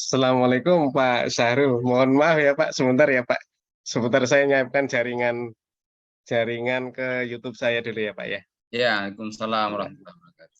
Assalamualaikum Pak Syahrul. Mohon maaf ya Pak, sebentar ya Pak. Sebentar saya nyiapkan jaringan jaringan ke YouTube saya dulu ya Pak ya. Ya, Waalaikumsalam warahmatullahi wabarakatuh.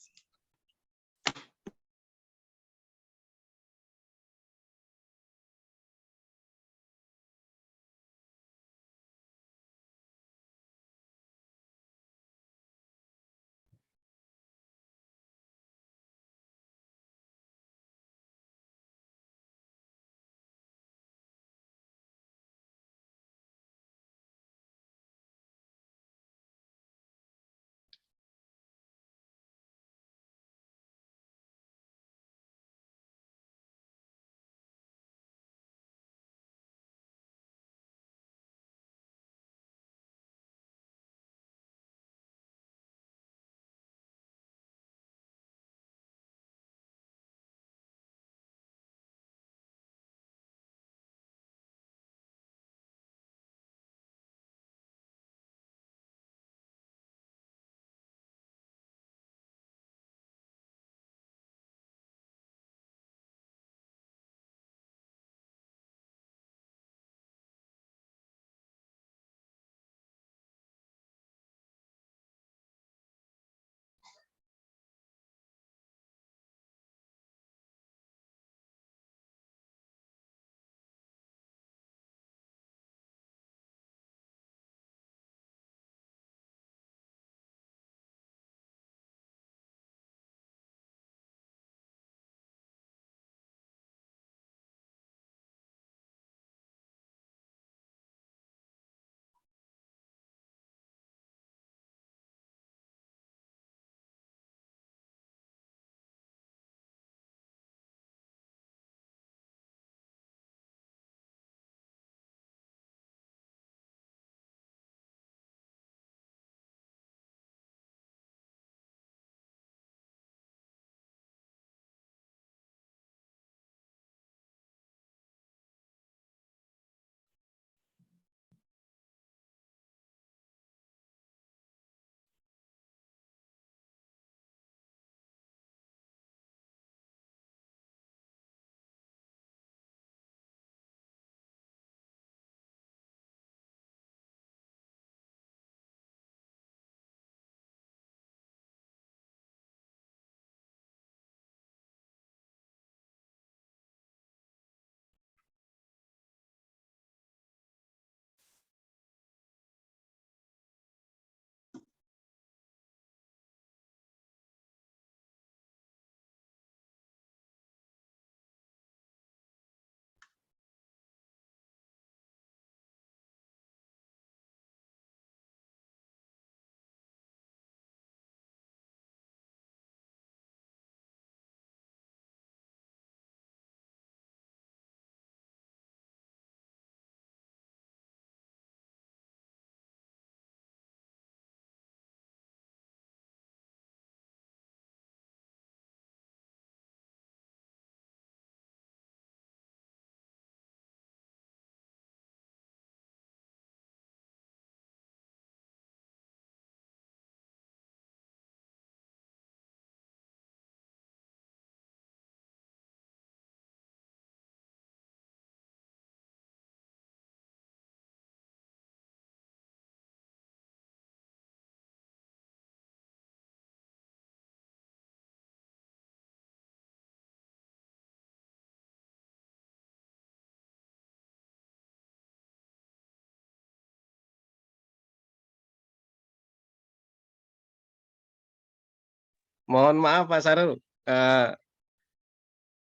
Mohon maaf Pak Syahrul. Eh,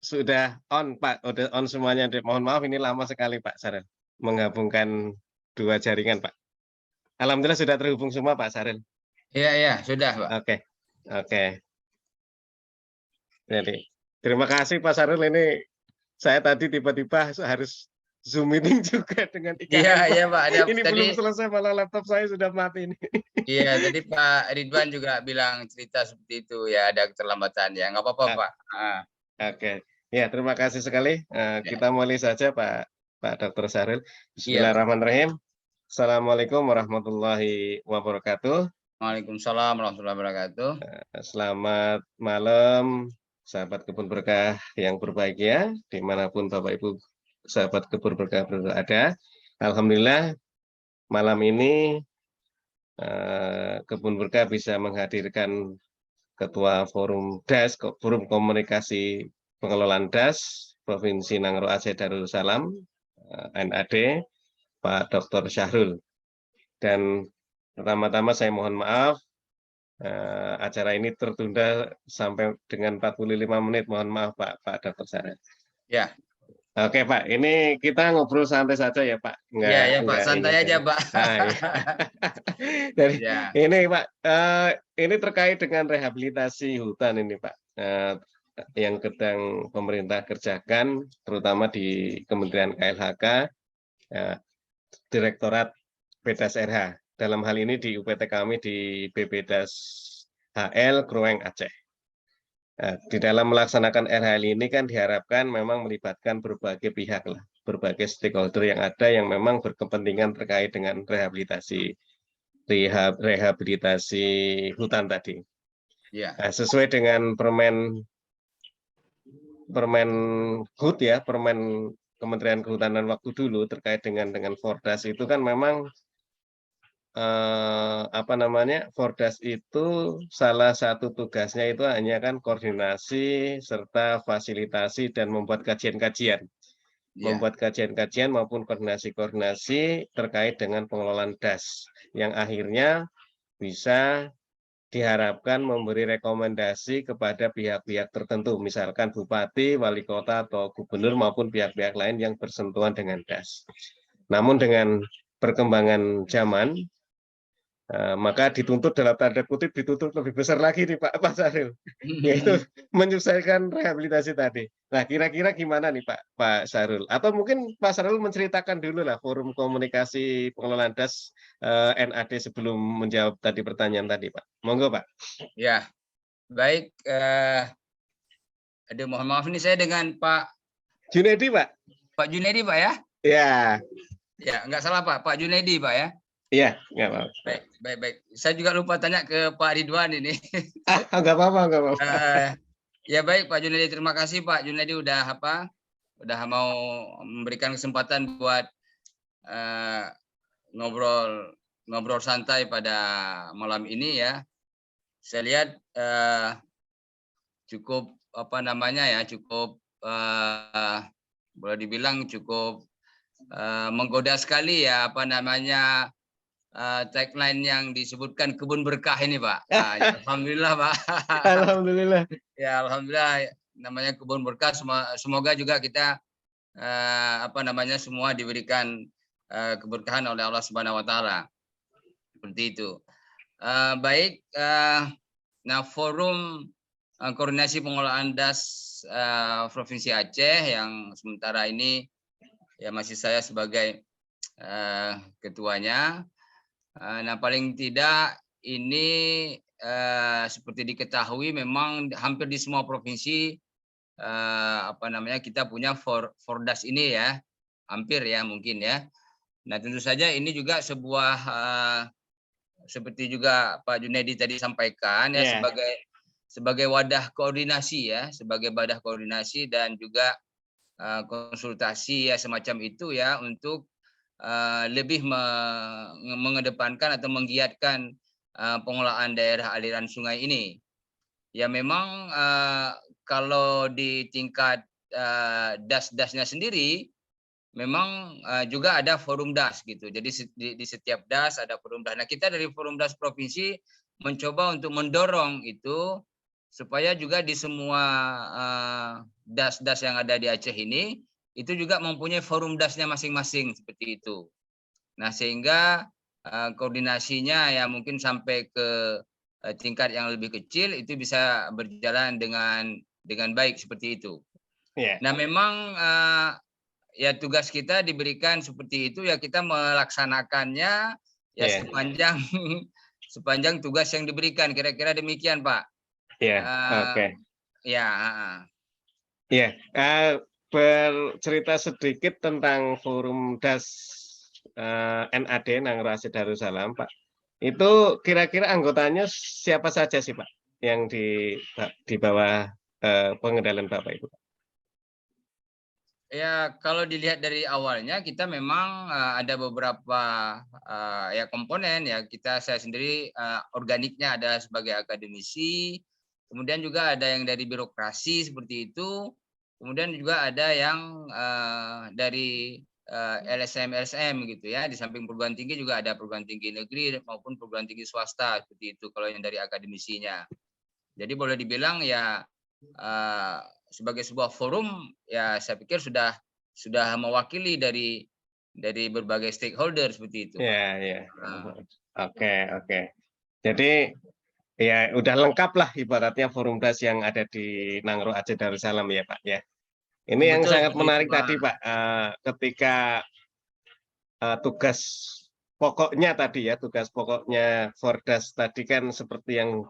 sudah on Pak, udah on semuanya. Mohon maaf ini lama sekali Pak Syahrul menggabungkan dua jaringan Pak. Alhamdulillah sudah terhubung semua Pak Syahrul. Iya, sudah, Pak. Oke. Oke. Jadi terima kasih Pak Syahrul, ini saya tadi tiba-tiba harus Zoom meeting juga dengan IKN Pak. Iya, Pak. Ini belum selesai malah laptop saya sudah mati ini. Iya, tadi Pak Ridwan juga bilang cerita seperti itu ya, ada keterlambatan ya, nggak apa-apa, Pak. Oke. Ya, terima kasih sekali. Kita mulai saja Pak Dr. Syahrul. Iya, Pak. Bismillahirrahmanirrahim. Assalamualaikum warahmatullahi wabarakatuh. Waalaikumsalam warahmatullahi wabarakatuh. Selamat malam sahabat kebun berkah yang berbahagia, dimanapun Bapak Ibu sahabat kebun berkah berada. Alhamdulillah malam ini kebun berkah bisa menghadirkan Ketua Forum DAS, Forum Komunikasi Pengelolaan DAS Provinsi Nangro Aceh Darussalam, NAD, Pak Dr. Syahrul. Dan pertama-tama saya mohon maaf, acara ini tertunda sampai dengan 45 menit. Mohon maaf Pak Dr. Syahrul. Ya. Oke Pak, ini kita ngobrol santai saja ya Pak. Ya Pak, santai aja Pak. Nah, iya. Jadi Ya. ini Pak, ini terkait dengan rehabilitasi hutan ini Pak, yang sedang pemerintah kerjakan, terutama di Kementerian KLHK, Direktorat BPDAS RH. Dalam hal ini di UPT kami di BPDAS HL Krueng Aceh. Di dalam melaksanakan RHL ini kan diharapkan memang melibatkan berbagai pihak lah, berbagai stakeholder yang ada yang memang berkepentingan terkait dengan rehabilitasi hutan tadi. Ya. Nah, sesuai dengan Permen HUT ya, Permen Kementerian Kehutanan waktu dulu terkait dengan Fordas itu kan memang Fordas itu salah satu tugasnya itu hanya kan koordinasi serta fasilitasi dan membuat kajian-kajian. Membuat kajian-kajian maupun koordinasi-koordinasi terkait dengan pengelolaan DAS yang akhirnya bisa diharapkan memberi rekomendasi kepada pihak-pihak tertentu, misalkan bupati, wali kota, atau gubernur maupun pihak-pihak lain yang bersentuhan dengan DAS. Namun dengan perkembangan zaman, maka dituntut dalam tanda kutip dituntut lebih besar lagi nih Pak Syahril, yaitu menyelesaikan rehabilitasi tadi. Nah kira-kira gimana nih Pak Syahril? Atau mungkin Pak Syahril menceritakan dulu lah forum komunikasi pengelolaan DAS NAD sebelum menjawab tadi pertanyaan tadi Pak. Monggo Pak. Ya, baik. Aduh, mohon maaf ini saya dengan Pak Junedi Pak. Pak Junedi Pak ya? Ya. Ya, nggak salah Pak Junedi Pak ya? Iya, nggak apa-apa. Baik. Saya juga lupa tanya ke Pak Ridwan ini. Nggak apa-apa. Ya baik Pak Junedi, terima kasih Pak Junedi udah mau memberikan kesempatan buat ngobrol santai pada malam ini ya. Saya lihat cukup cukup boleh dibilang cukup menggoda sekali ya tagline yang disebutkan kebun berkah ini Pak. Alhamdulillah Pak. Alhamdulillah. Ya alhamdulillah namanya kebun berkah, semoga juga kita semua diberikan keberkahan oleh Allah Subhanahu wa taala. Seperti itu. Baik, nah forum koordinasi pengelolaan DAS Provinsi Aceh yang sementara ini ya masih saya sebagai ketuanya. Nah paling tidak ini seperti diketahui memang hampir di semua provinsi kita punya Fordas ini ya, hampir ya mungkin ya. Nah tentu saja ini juga sebuah seperti juga Pak Junedi tadi sampaikan ya sebagai wadah koordinasi ya, sebagai wadah koordinasi dan juga konsultasi ya semacam itu ya untuk lebih mengedepankan atau menggiatkan pengelolaan daerah aliran sungai ini. Ya memang kalau di tingkat DAS-DAS-nya sendiri memang juga ada forum DAS gitu. Jadi di setiap DAS ada forum DAS. Nah, kita dari forum DAS provinsi mencoba untuk mendorong itu supaya juga di semua DAS-DAS yang ada di Aceh ini itu juga mempunyai forum DAS-nya masing-masing seperti itu. Nah, sehingga koordinasinya ya mungkin sampai ke tingkat yang lebih kecil itu bisa berjalan dengan baik seperti itu. Nah, memang ya tugas kita diberikan seperti itu ya kita melaksanakannya ya sepanjang tugas yang diberikan, kira-kira demikian Pak. Oke. Ya. Bercerita sedikit tentang forum DAS NAD Nangro Aceh Darussalam Pak. Itu kira-kira anggotanya siapa saja sih Pak yang di bawah pengendalian Bapak Ibu? Ya, kalau dilihat dari awalnya kita memang ada beberapa ya komponen ya. Saya sendiri organiknya ada sebagai akademisi, kemudian juga ada yang dari birokrasi seperti itu, kemudian juga ada yang dari LSM gitu ya. Di samping perguruan tinggi juga ada perguruan tinggi negeri maupun perguruan tinggi swasta seperti itu kalau yang dari akademisinya. Jadi boleh dibilang ya sebagai sebuah forum ya saya pikir sudah mewakili dari berbagai stakeholder seperti itu, Pak. Ya, ya. Oke. Jadi ya udah lengkap lah ibaratnya Forumdas yang ada di Nangro Aceh Darussalam ya Pak ya. Ini yang Betul sangat seperti itu, menarik Pak. tadi Pak, ketika tugas pokoknya tadi ya, tugas pokoknya Fordas tadi kan seperti yang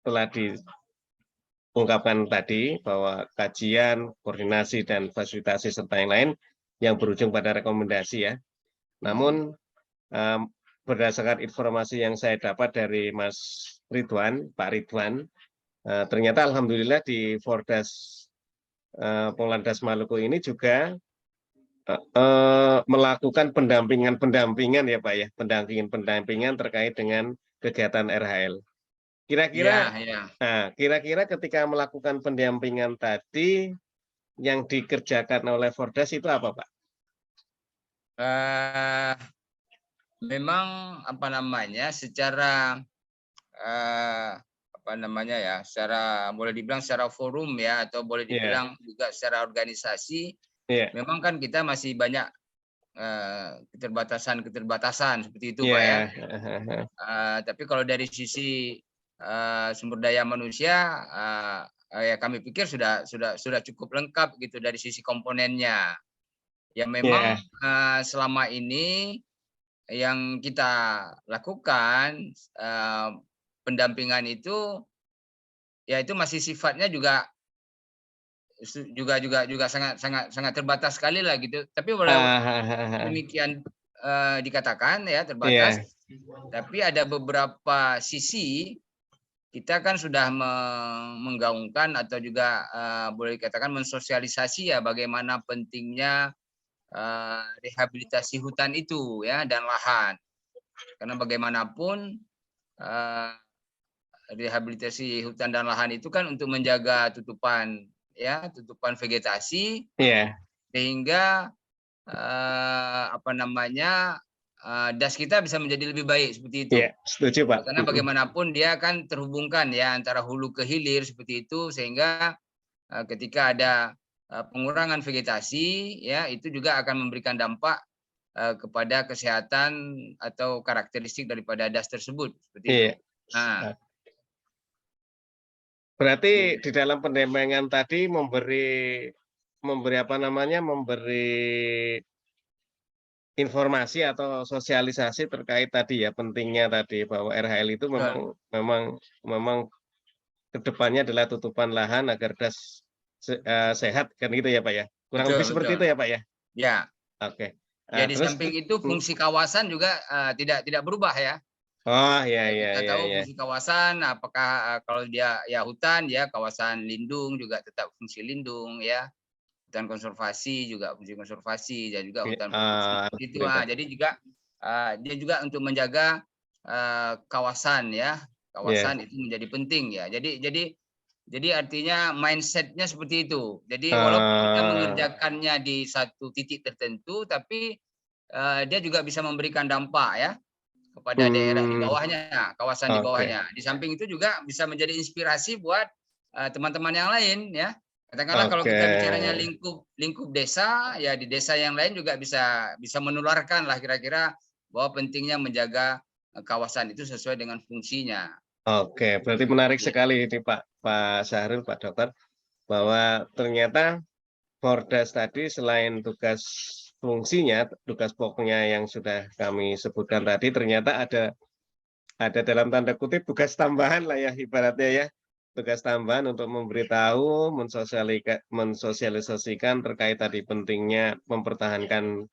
telah diungkapkan tadi bahwa kajian, koordinasi dan fasilitasi serta yang lain yang berujung pada rekomendasi ya. Namun berdasarkan informasi yang saya dapat dari Mas Ridwan, Pak Ridwan, ternyata alhamdulillah di Fordas Polandas Maluku ini juga melakukan pendampingan ya Pak ya, pendampingan terkait dengan kegiatan RHL. Kira-kira ketika melakukan pendampingan tadi yang dikerjakan oleh Fordas itu apa Pak? Memang secara secara boleh dibilang secara forum ya atau boleh dibilang juga secara organisasi, memang kan kita masih banyak keterbatasan seperti itu Pak ya. Tapi kalau dari sisi sumber daya manusia ya kami pikir sudah cukup lengkap gitu dari sisi komponennya. Ya memang selama ini yang kita lakukan pendampingan itu ya itu masih sifatnya juga sangat terbatas sekali lah gitu. Tapi demikian dikatakan ya terbatas, tapi ada beberapa sisi kita kan sudah menggaungkan atau juga boleh dikatakan mensosialisasi ya bagaimana pentingnya rehabilitasi hutan itu ya dan lahan. Karena bagaimanapun rehabilitasi hutan dan lahan itu kan untuk menjaga tutupan vegetasi sehingga das kita bisa menjadi lebih baik seperti itu. Setuju Pak. Karena bagaimanapun dia kan terhubungkan ya antara hulu ke hilir seperti itu sehingga ketika ada pengurangan vegetasi ya itu juga akan memberikan dampak kepada kesehatan atau karakteristik daripada das tersebut seperti itu. Berarti di dalam pendampingan tadi memberi informasi atau sosialisasi terkait tadi ya pentingnya tadi bahwa RHL itu memang kedepannya adalah tutupan lahan agar das sehat kan gitu ya Pak ya. Kurang lebih seperti itu ya Pak ya. Ya. Oke. Ya di samping itu fungsi kawasan juga tidak berubah ya. Oh iya. Kita tahu fungsi kawasan apakah kalau dia ya hutan ya kawasan lindung juga tetap fungsi lindung ya. Hutan konservasi juga fungsi konservasi dan juga hutan produksi itu. Jadi juga dia juga untuk menjaga kawasan ya. Kawasan itu menjadi penting ya. Jadi artinya mindsetnya seperti itu. Jadi walaupun kita mengerjakannya di satu titik tertentu, tapi dia juga bisa memberikan dampak ya kepada daerah di bawahnya, kawasan di bawahnya. Di samping itu juga bisa menjadi inspirasi buat teman-teman yang lain ya. Katakanlah kalau kita bicaranya lingkup desa, ya di desa yang lain juga bisa menularkan lah kira-kira bahwa pentingnya menjaga kawasan itu sesuai dengan fungsinya. Oke, berarti menarik sekali ini Pak Syahril, Pak Dokter, bahwa ternyata Fordas tadi selain tugas fungsinya, tugas pokoknya yang sudah kami sebutkan tadi, ternyata ada dalam tanda kutip tugas tambahan lah ya ibaratnya ya. Tugas tambahan untuk memberitahu, mensosialisasikan terkait tadi pentingnya mempertahankan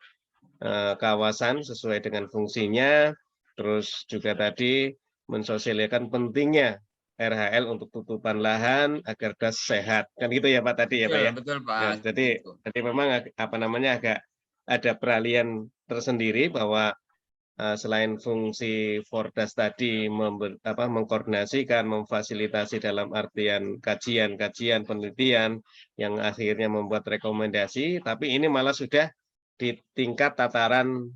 kawasan sesuai dengan fungsinya, terus juga tadi mensosialisasikan pentingnya RHL untuk tutupan lahan agar das sehat. Kan gitu ya Pak tadi ya Pak Betul, ya? betul Ya, Pak, seperti itu. jadi memang apa namanya agak ada peralihan tersendiri bahwa selain fungsi Fordas tadi mengkoordinasikan, memfasilitasi dalam artian kajian-kajian, penelitian yang akhirnya membuat rekomendasi, tapi ini malah sudah di tingkat tataran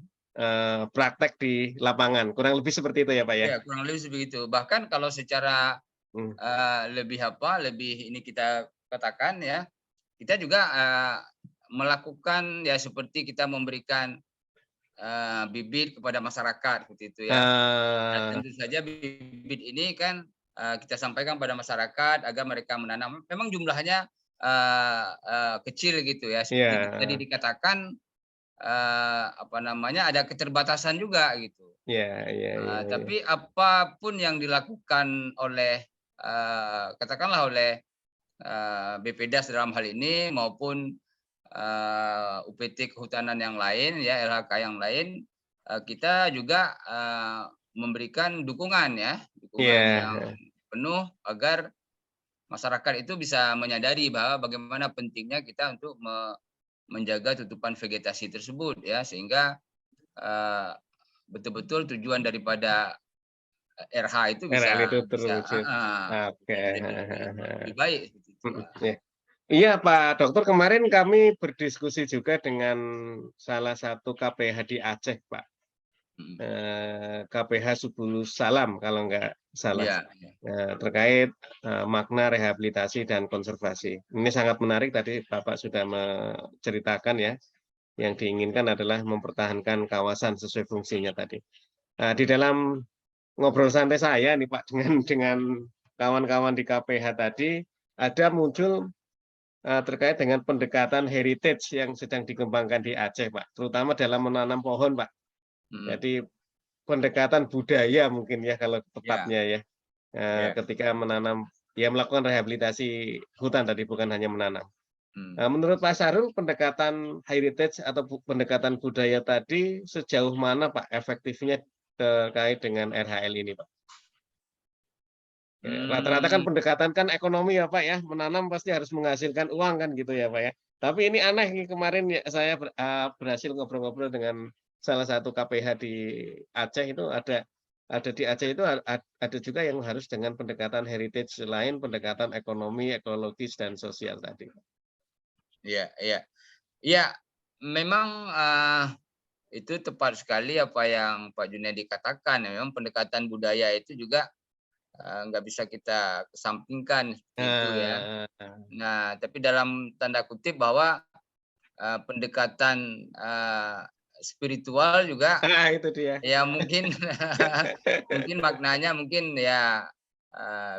praktek di lapangan. Kurang lebih seperti itu ya Pak ya? Ya, kurang lebih seperti itu. Bahkan kalau secara Hmm. lebih ini kita katakan ya, kita juga melakukan ya seperti kita memberikan bibit kepada masyarakat seperti itu ya. Nah, tentu saja bibit ini kan kita sampaikan pada masyarakat agar mereka menanam. Memang jumlahnya kecil gitu ya. Seperti tadi Ya, dikatakan apa namanya ada keterbatasan juga gitu. ya, ya, ya, ya. Tapi apapun yang dilakukan oleh katakanlah oleh BPDAS dalam hal ini maupun UPT kehutanan yang lain ya LHK yang lain kita juga memberikan dukungan ya dukungan yang Ya, penuh agar masyarakat itu bisa menyadari bahwa bagaimana pentingnya kita untuk menjaga tutupan vegetasi tersebut ya sehingga betul-betul tujuan daripada RH itu RL bisa itu bisa terwujud. Oke. menjadi lebih baik seperti itu, Pak. Ya. Iya Pak Dokter, kemarin kami berdiskusi juga dengan salah satu KPH di Aceh Pak. Mhm. KPH Subulus Salam kalau nggak salah. Iya, iya. Terkait makna rehabilitasi dan konservasi. Ini sangat menarik tadi Bapak sudah menceritakan ya, yang diinginkan adalah mempertahankan kawasan sesuai fungsinya tadi. Di dalam ngobrol santai saya nih Pak dengan kawan-kawan di KPH tadi, ada muncul terkait dengan pendekatan heritage yang sedang dikembangkan di Aceh Pak, terutama dalam menanam pohon Pak. Mhm. Jadi pendekatan budaya mungkin ya kalau Iya, tepatnya ya. iya. Ketika menanam, ya melakukan rehabilitasi hutan tadi, bukan hanya menanam. Mhm. Menurut Pak Sarul, pendekatan heritage atau pendekatan budaya tadi sejauh mana Pak efektifnya terkait dengan RHL ini Pak? Rata-rata kan Mmm, pendekatan kan ekonomi ya Pak ya, menanam pasti harus menghasilkan uang kan gitu ya Pak ya. Tapi ini aneh nih kemarin ya saya berhasil ngobrol-ngobrol dengan salah satu KPH di Aceh itu ada di Aceh itu ada juga yang harus dengan pendekatan heritage selain pendekatan ekonomi, ekologis dan sosial tadi. iya, iya. Iya, memang itu tepat sekali apa yang Pak Junedi katakan ya, memang pendekatan budaya itu juga nggak bisa kita kesampingkan seperti itu ya. Nah, Nah, tapi dalam tanda kutip bahwa pendekatan spiritual juga itu dia. ya mungkin mungkin maknanya mungkin ya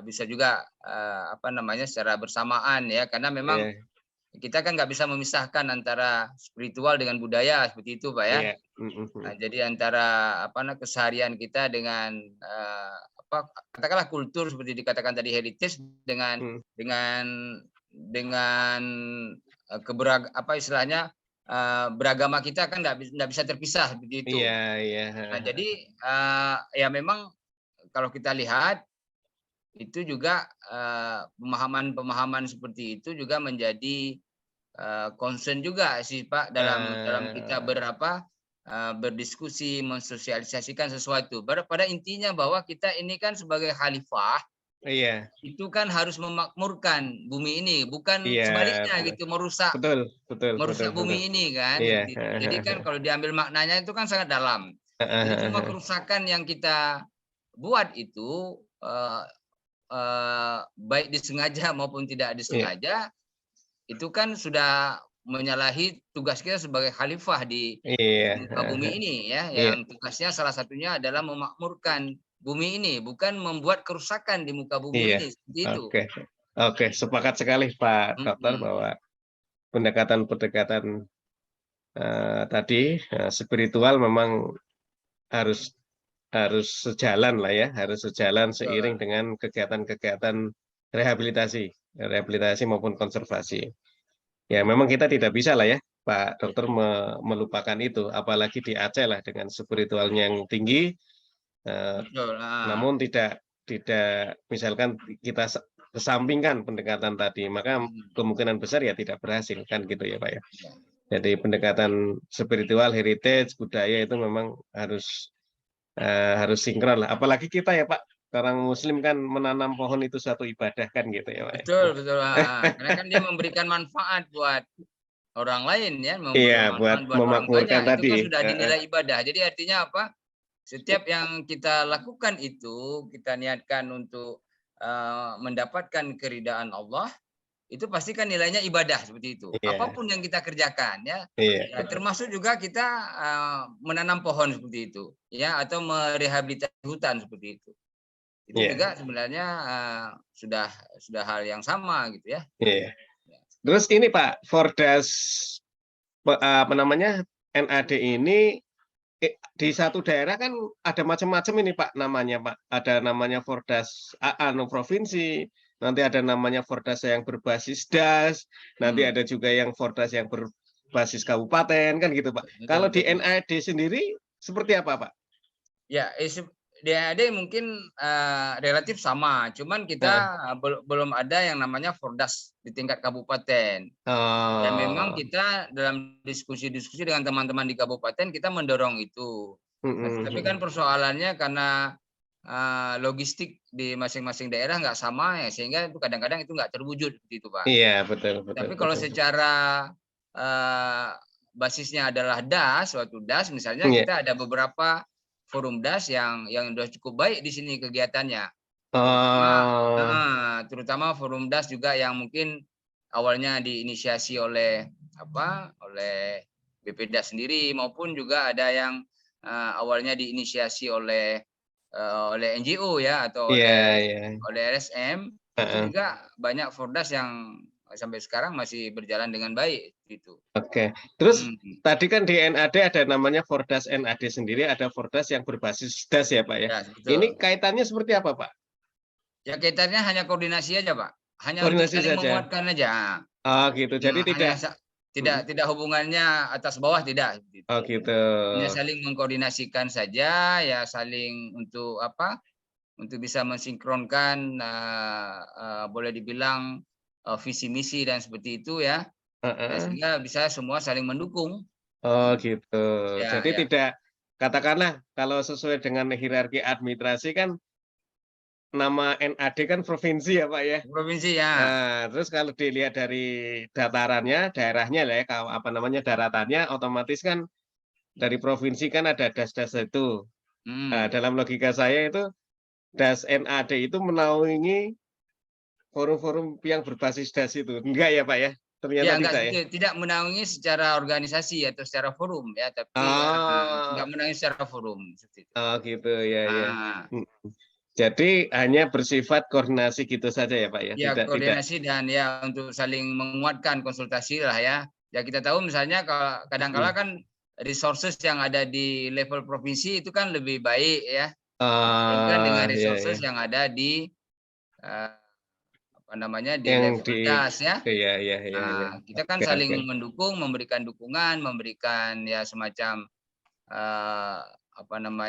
bisa juga apa namanya secara bersamaan ya karena memang Iya, kita kan nggak bisa memisahkan antara spiritual dengan budaya seperti itu Pak ya. iya, mhm, mhm. Jadi antara apa keseharian kita dengan apa katakanlah kultur seperti dikatakan tadi heritage dengan Mhm. dengan dengan apa istilahnya beragama kita kan nggak bisa terpisah seperti itu. Iya, iya, Nah heeh, jadi ya memang kalau kita lihat itu juga pemahaman-pemahaman seperti itu juga menjadi concern juga sih Pak dalam kita heeh. berdiskusi, mensosialisasikan sesuatu. Pada intinya bahwa kita ini kan sebagai khalifah, Iya, itu kan harus memakmurkan bumi ini, bukan iya, sebaliknya bener. gitu, merusak Betul, betul, betul, merusak betul. bumi ini kan, Iya, seperti itu. heeh, Jadi heeh, kan heeh. kalau diambil maknanya itu kan sangat dalam. Heeh, Jadi heeh, semua heeh. kerusakan yang kita buat itu, baik disengaja maupun tidak Iya, disengaja, itu kan sudah menyalahi tugas kita sebagai khalifah iya, di muka heeh, bumi heeh. ini ya, Iya, yang tugasnya salah satunya adalah memakmurkan bumi ini, bukan membuat kerusakan di muka bumi iya. ini, seperti itu. Oke, oke, sepakat sekali Pak Dokter Mhm, bahwa pendekatan-pendekatan, tadi, spiritual memang harus harus sejalan lah ya, harus sejalan seiring betul. dengan kegiatan-kegiatan rehabilitasi rehabilitasi maupun konservasi. Ya memang kita tidak bisa lah ya, Pak Dokter melupakan itu, apalagi di Aceh lah dengan spiritualnya yang tinggi, eee, Betul, heeh. namun tidak tidak misalkan kita kesampingkan pendekatan tadi, maka kemungkinan besar ya tidak berhasil kan gitu ya Pak ya. Ya. Jadi pendekatan spiritual, heritage, budaya itu memang harus sinkron lah. Apalagi kita ya Pak, orang Muslim kan menanam pohon itu suatu ibadah kan gitu ya Pak. Betul, betul. Karena kan dia memberikan manfaat buat orang lain ya, Iya, memberikan buat manfaat buat orang memakmurkan banyak. Itu tadi. kan sudah dinilai ibadah. Jadi artinya apa? Setiap yang kita lakukan itu kita niatkan untuk mendapatkan keridaan Allah, itu pasti kan nilainya ibadah seperti itu. Iya, Apapun yang kita kerjakan ya, iya, ya termasuk juga kita menanam pohon seperti itu, ya, atau merehabilitasi hutan seperti itu. Itu iya, juga sebenarnya sudah hal yang sama gitu ya. iya. Terus ini Pak, Fordas apa namanya NAD ini di satu daerah kan ada macam-macam ini Pak namanya Pak. Ada namanya Fordas anu provinsi, nanti ada namanya Fordas yang berbasis DAS, nanti ada juga yang Fordas yang berbasis kabupaten kan gitu Pak. Betul, Kalau di betul. NAD sendiri seperti apa Pak? Ya, DAD mungkin relatif sama, cuman kita belum ada yang namanya Fordas di tingkat kabupaten. Dan memang Oh, kita dalam diskusi-diskusi dengan teman-teman di kabupaten kita mendorong itu. Nah, tapi kan persoalannya karena logistik di masing-masing daerah nggak sama ya, sehingga itu kadang-kadang itu nggak terwujud gitu Pak. iya betul betul Tapi kalau betul. secara basisnya adalah DAS, suatu DAS misalnya Iya. kita ada beberapa forum DAS yang sudah cukup baik di sini kegiatannya. Oh, Terutama forum DAS juga yang mungkin awalnya diinisiasi oleh oleh BPDAS sendiri maupun juga ada yang awalnya diinisiasi oleh NGO ya atau iya oleh iya. LSM. Itu juga banyak Fordas yang sampai sekarang masih berjalan dengan baik gitu. Oke. Terus tadi kan di NAD ada namanya Fordas NAD sendiri, ada Fordas yang berbasis DAS ya Pak ya. Ya, Ini betul. kaitannya seperti apa Pak? Ya kaitannya hanya koordinasi aja, Pak. Hanya untuk Koordinasi saling saja. menguatkan aja. Oh gitu. Jadi Hanya tidak. tidak hubungannya atas bawah tidak gitu. Oh gitu. Hanya saling mengkoordinasikan saja ya, saling untuk untuk bisa mensinkronkan boleh dibilang visi misi dan seperti itu ya. Ya, sehingga bisa semua saling mendukung. Oh gitu. Ya, Jadi ya. tidak, katakanlah kalau sesuai dengan hierarki administrasi kan nama NAD kan provinsi ya Pak ya. Provinsi ya. Nah, terus kalau dilihat dari datarannya, daerahnya lah ya, apa namanya daratannya, otomatis kan dari provinsi kan ada das-das itu. Nah, dalam logika saya itu das NAD itu menaungi forum-forum yang berbasis das itu. Enggak ya Pak ya? Ternyata Ya, enggak tidak ya? tidak menaungi secara organisasi atau secara forum ya, tapi enggak Oh, menaungi secara forum seperti itu. oh gitu ya ya. Ah, Hmm. Jadi hanya bersifat koordinasi gitu saja ya Pak ya? ya Tidak tidak. koordinasi dan ya untuk saling menguatkan konsultasi lah ya. Ya kita tahu misalnya kalau kadang-kala kan resources yang ada di level provinsi itu kan lebih baik ya dibandingkan dengan Ah ya ya. resources yang ada di eh, di Yang level di das ya. ya ya ya ya. Kita kan Oke saling oke. mendukung, memberikan dukungan, memberikan ya semacam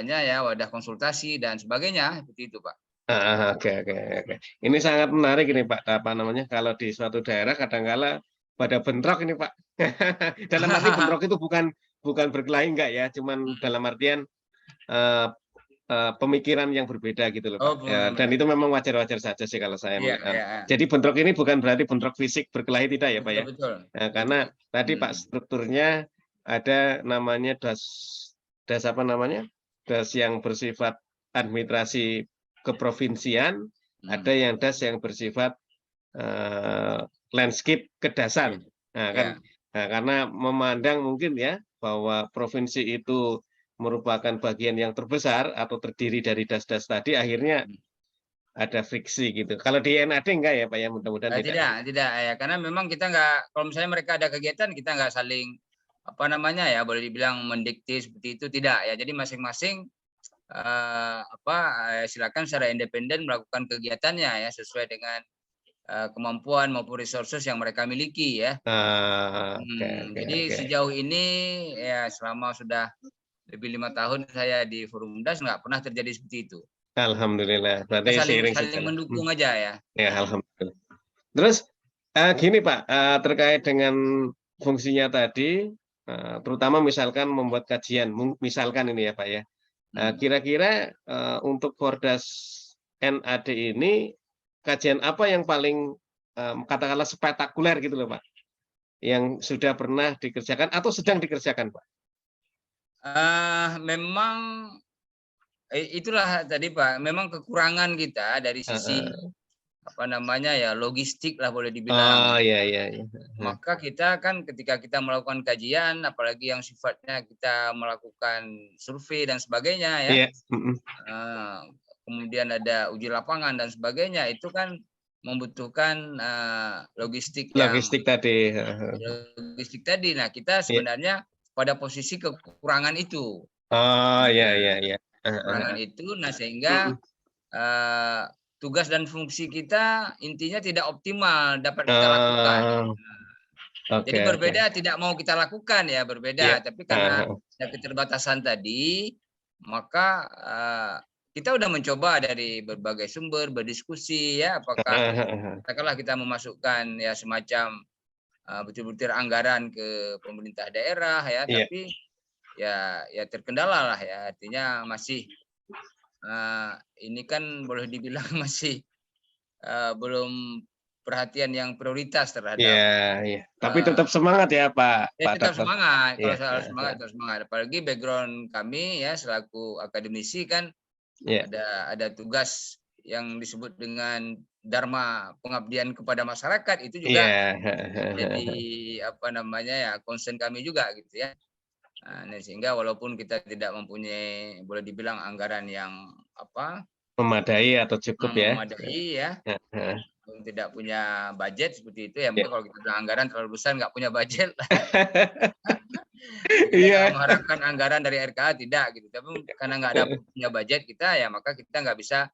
ya wadah konsultasi dan sebagainya seperti itu Pak. Oke oke oke. Ini sangat menarik ini Pak, apa namanya, kalau di suatu daerah kadangkala pada bentrok ini Pak. Dalam arti bentrok itu bukan bukan berkelahi enggak ya, cuman dalam artian, eee pemikiran yang berbeda gitu loh Oh, Pak, ya dan itu memang wajar-wajar saja sih kalau saya iya, iya, jadi bentrok ini bukan berarti bentrok fisik berkelahi tidak ya Pak betul, ya? betul. Karena Betul. tadi Pak strukturnya ada namanya das das apa namanya, das yang bersifat administrasi keprovinsian, ada yang das yang bersifat, landscape Iya, kedasan. Nah kan, iya. karena memandang mungkin ya, bahwa provinsi itu merupakan bagian yang terbesar atau terdiri dari das-das tadi, akhirnya ada friksi gitu. Kalau di NAD enggak ya Pak ya? Mudah-mudahan tidak ya? Tidak ya, karena memang kita nggak kalau misalnya mereka ada kegiatan kita nggak saling ya, boleh dibilang mendikte seperti itu tidak ya. Jadi masing-masing silakan secara independen melakukan kegiatannya ya sesuai dengan kemampuan maupun resources yang mereka miliki ya. Oke oke Jadi oke. sejauh ini ya selama sudah lebih 5 tahun saya di Forum Das nggak pernah terjadi seperti itu. Alhamdulillah. Kita Berarti seiring saling sejalan. mendukung aja ya. Ya, alhamdulillah. Terus gini Pak, terkait dengan fungsinya tadi, terutama misalkan membuat kajian, misalkan ini ya Pak ya. Kira-kira untuk Fordas NAD ini kajian apa yang paling katakanlah spektakuler gitu loh Pak, yang sudah pernah dikerjakan atau sedang dikerjakan Pak? Memang itulah tadi Pak, memang kekurangan kita dari sisi apa namanya ya, logistik lah boleh dibilang. Oh iya iya. Maka kita kan ketika kita melakukan kajian, apalagi yang sifatnya kita melakukan survei dan sebagainya ya, Iya. kemudian ada uji lapangan dan sebagainya, itu kan membutuhkan logistik Logistik tadi. Nah, kita sebenarnya pada posisi kekurangan itu. Oh iya iya iya. Kekurangan itu, nah sehingga tugas dan fungsi kita intinya tidak optimal dapat kita lakukan. Jadi Oke, berbeda tidak mau kita lakukan ya, Iya. berbeda. Tapi karena ada keterbatasan tadi, maka kita udah mencoba dari berbagai sumber berdiskusi ya, apakah katakanlah kita memasukkan ya semacam betul-betul anggaran ke pemerintah daerah ya, Iya. tapi ya terkendala lah ya, artinya masih ini kan boleh dibilang masih belum perhatian yang prioritas terhadap. Iya. Tapi tetap semangat ya Pak. Ya, tetap Dokter. semangat. Kalau Iya. soal semangat, tetap semangat. Apalagi background kami ya selaku akademisi kan Iya. ada tugas yang disebut dengan dharma pengabdian kepada masyarakat, itu juga jadi apa namanya ya, concern kami juga gitu ya. Nah, sehingga walaupun kita tidak mempunyai boleh dibilang anggaran yang apa Memadai atau cukup ya. memadai ya, tidak punya budget seperti itu ya, mungkin kalau kita bilang anggaran terlalu besar nggak punya budget. Kita mengharapkan anggaran dari RKA tidak gitu, tapi karena nggak ada punya budget kita ya, maka kita nggak bisa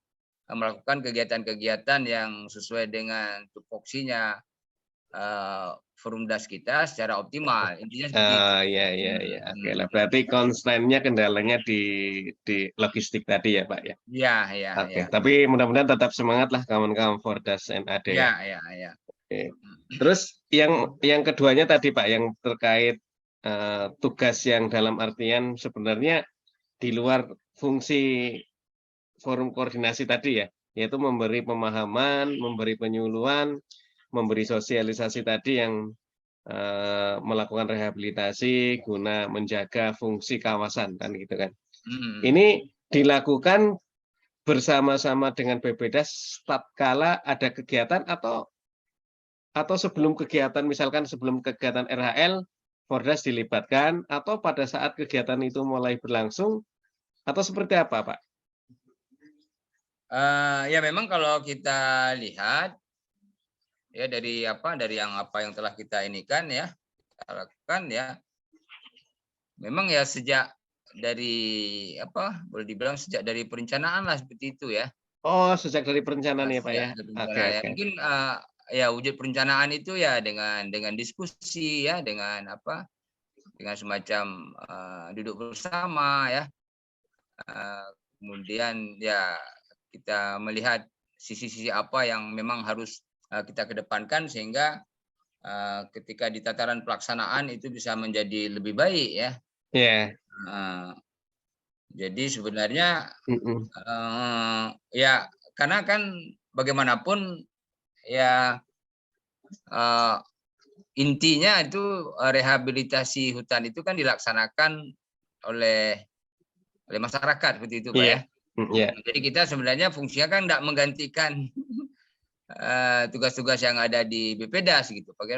melakukan kegiatan-kegiatan yang sesuai dengan tupoksinya Forumdas kita secara optimal, intinya seperti itu. Iya. Oke lah, berarti constraint-nya kendalanya di logistik tadi ya Pak ya. Iya. Oke, tapi mudah-mudahan tetap semangat lah kawan-kawan Fordas NAD ya. Iya. Oke. Terus yang keduanya tadi Pak, yang terkait tugas yang dalam artian sebenarnya di luar fungsi forum koordinasi tadi ya, yaitu memberi pemahaman, memberi penyuluhan, memberi sosialisasi tadi yang melakukan rehabilitasi guna menjaga fungsi kawasan kan gitu kan. Ini dilakukan bersama-sama dengan BPDAS tatkala ada kegiatan atau sebelum kegiatan, misalkan sebelum kegiatan RHL Fordas dilibatkan, atau pada saat kegiatan itu mulai berlangsung, atau seperti apa Pak? Ya memang kalau kita lihat ya dari apa yang telah kita inikan ya, kita lakukan ya, memang ya sejak dari boleh dibilang sejak dari perencanaan lah seperti itu ya. Oh, sejak dari perencanaan ya Pak ya. Oke. Mungkin ya wujud perencanaan itu ya dengan diskusi ya, dengan semacam duduk bersama ya. Kemudian ya kita melihat sisi-sisi apa yang memang harus kita kedepankan sehingga ketika di tataran pelaksanaan itu bisa menjadi lebih baik ya. Jadi sebenarnya ya karena kan bagaimanapun ya intinya itu rehabilitasi hutan itu kan dilaksanakan oleh masyarakat seperti itu Pak ya. Jadi kita sebenarnya fungsinya kan tidak menggantikan tugas-tugas yang ada di BPDAS gitu Pak.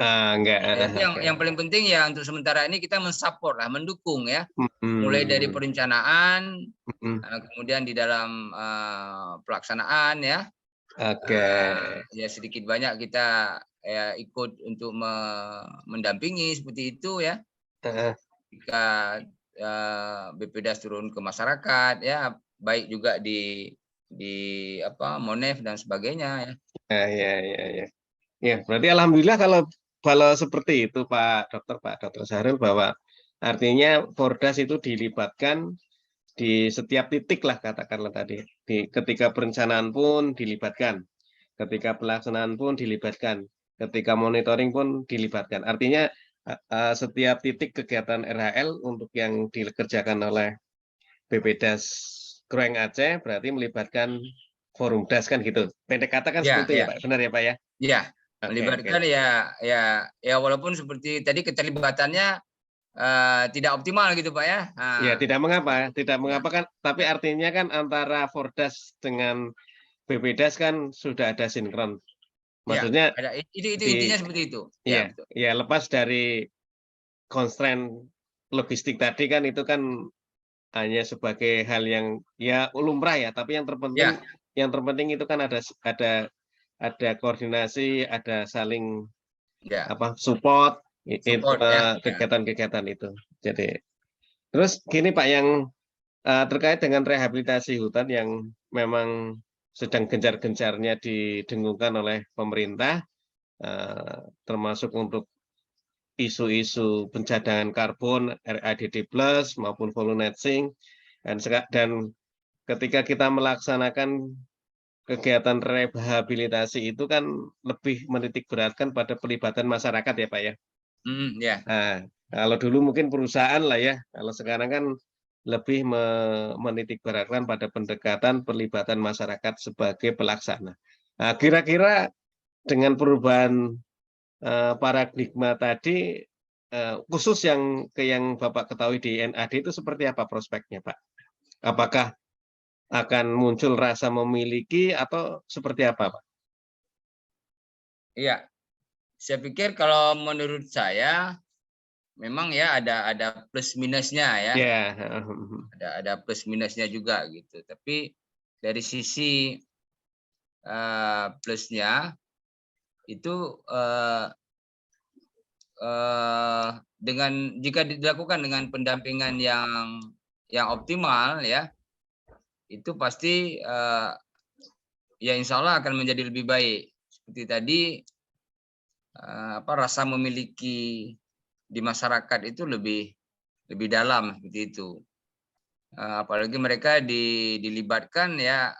Yang paling penting ya untuk sementara ini kita mensupport lah, mendukung ya, mulai dari perencanaan, kemudian di dalam pelaksanaan ya. Ya sedikit banyak kita ikut untuk mendampingi seperti itu ya. Jika BPDAS turun ke masyarakat ya, baik juga di Monef dan sebagainya ya. Ya, berarti alhamdulillah kalau seperti itu Pak Dokter Syahril, bahwa artinya Fordas itu dilibatkan di setiap titik lah katakanlah tadi. Ketika perencanaan pun dilibatkan, ketika pelaksanaan pun dilibatkan, ketika monitoring pun dilibatkan. Artinya setiap titik kegiatan RHL untuk yang dikerjakan oleh BPDAS Kroeng Aceh berarti melibatkan forum das kan gitu. Pendek kata kan Ya, seperti itu ya ya, Pak, benar ya Pak ya? ya. Oke, oke. Melibatkan ya walaupun seperti tadi keterlibatannya tidak optimal gitu Pak ya. Ya tidak mengapa Ya, kan, tapi ya, artinya kan antara Fordas dengan BPDAS kan sudah ada sinkron. ya, Maksudnya ada itu intinya di seperti itu. Ya, ya betul. ya lepas dari constraint logistik tadi kan itu kan hanya sebagai hal yang ya lumrah ya, tapi Ya, yang terpenting itu kan ada koordinasi, ada saling ya. support Support ya. Ya. kegiatan-kegiatan itu. Jadi terus gini Pak yang terkait dengan rehabilitasi hutan yang memang sedang gencar-gencarnya didengungkan oleh pemerintah, termasuk untuk isu-isu pencadangan karbon, RADD+ maupun volumetric dan ketika kita melaksanakan kegiatan rehabilitasi itu kan lebih menitik beratkan pada pelibatan masyarakat ya Pak ya. Ya. Nah, kalau dulu mungkin perusahaan lah ya, kalau sekarang kan lebih menitik beratkan pada pendekatan pelibatan masyarakat sebagai pelaksana. Nah, kira-kira dengan perubahan paradigma tadi, khusus yang Bapak ketahui di NAD itu seperti apa prospeknya, Pak? Apakah akan muncul rasa memiliki atau seperti apa, Pak? Iya. Saya pikir kalau menurut saya memang ya ada plus minusnya ya. Ya, Ada plus minusnya juga gitu. Tapi dari sisi plusnya itu dengan jika dilakukan dengan pendampingan yang optimal ya, itu pasti ya insya Allah akan menjadi lebih baik. Seperti tadi rasa memiliki di masyarakat itu lebih dalam seperti itu. Apalagi mereka dilibatkan ya,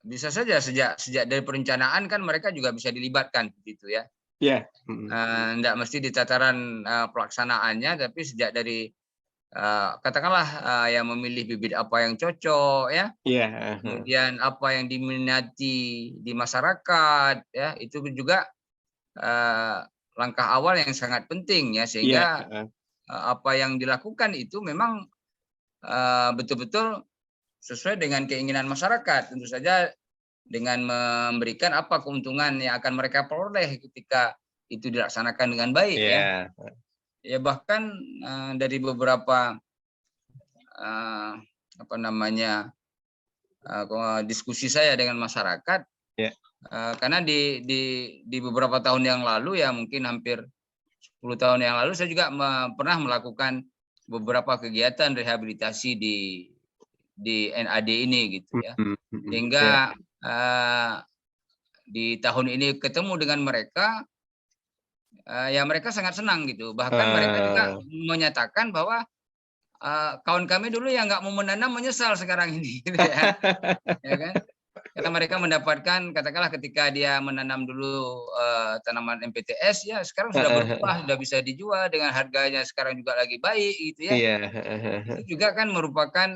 bisa saja sejak dari perencanaan kan mereka juga bisa dilibatkan gitu ya. ya. Enggak mesti di tataran pelaksanaannya, tapi sejak dari katakanlah yang memilih bibit apa yang cocok ya, Iya. kemudian apa yang diminati di masyarakat ya, itu juga langkah awal yang sangat penting ya, Iya. sehingga apa yang dilakukan itu memang betul-betul sesuai dengan keinginan masyarakat. Tentu saja dengan memberikan apa keuntungan yang akan mereka peroleh ketika itu dilaksanakan dengan baik ya. Iya. Ya bahkan dari beberapa diskusi saya dengan masyarakat, Ya. karena di beberapa tahun yang lalu ya, mungkin hampir 10 tahun yang lalu saya juga pernah melakukan beberapa kegiatan rehabilitasi di NAD ini gitu ya. Ya. Sehingga di tahun ini ketemu dengan mereka, ya mereka sangat senang gitu. Bahkan mereka juga menyatakan bahwa kawan kami dulu yang nggak mau menanam menyesal sekarang ini, gitu ya. Ya kan? Karena mereka mendapatkan, katakanlah ketika dia menanam dulu tanaman MPTS ya, sekarang sudah berbuah, sudah bisa dijual dengan harganya sekarang juga lagi baik gitu ya. Iya. Itu juga kan merupakan